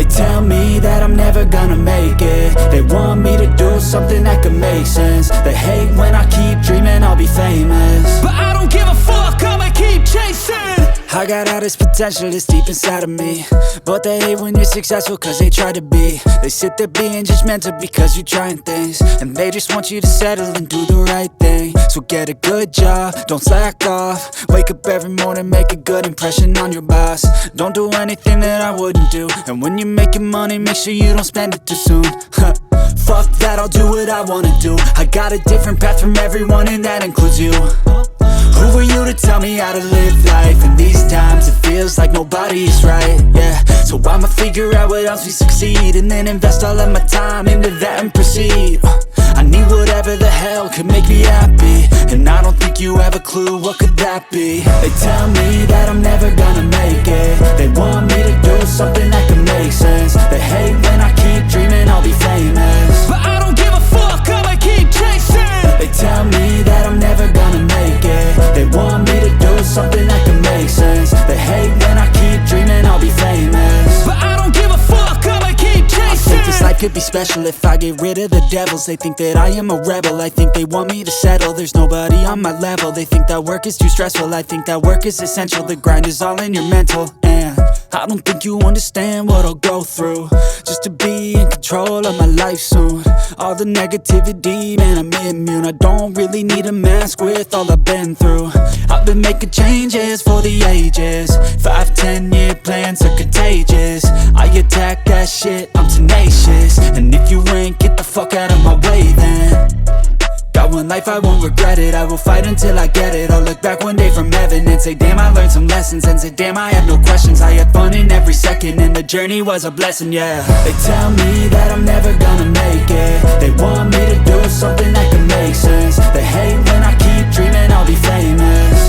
tell me that I'm never gonna make it. They want me to do something that could make sense. They hate when I keep dreaming I'll be famous, but I don't give a fuck, I'ma keep chasing. I got all this potential that's deep inside of me, but they hate when you're successful cause they try to be. They sit there being judgmental because you're trying things, and they just want you to settle and do the right thing. So get a good job, don't slack off. Wake up every morning, make a good impression on your boss. Don't do anything that I wouldn't do, and when you're making money, make sure you don't spend it too soon. Fuck that, I'll do what I wanna do. I got a different path from everyone, and that includes you. Who are you to tell me how to live life? In these times it feels like nobody is right, yeah. So I'ma figure out what else we succeed, and then invest all of my time into that and proceed. I need whatever the hell could make me happy, and I don't think you have a clue what could that be. They tell me that I'm never gonna make it. They want me to do something that can make sense. They hate when I keep dreaming I'll be famous, but I don't give a fuck, I'ma keep chasing. They tell me that I'm never gonna make it. They want me to do something that can make sense. They hate when I keep dreaming I'll be famous, but I don't give a fuck, I'ma keep chasing. I think this life could be special if I get rid of the devils. They think that I am a rebel, I think they want me to settle. There's nobody on my level, they think that work is too stressful. I think that work is essential, the grind is all in your mental. And I don't think you understand what I'll go through just to be in control of my life soon. All the negativity, man, I'm immune. I don't really need a mask with all I've been through. I've been making changes for the ages. 5-10 year plans are contagious. I attack that shit, I'm tenacious. And if you ain't, get the fuck out of my way then. Got one life, I won't regret it. I will fight until I get it. I'll look back one day from heaven and say damn, I learned some lessons. And say damn, I have no questions. I had fun in every second, and the journey was a blessing, yeah. They tell me that I'm never gonna make it. They want me to do something that can make sense. They hate when I keep dreaming I'll be famous,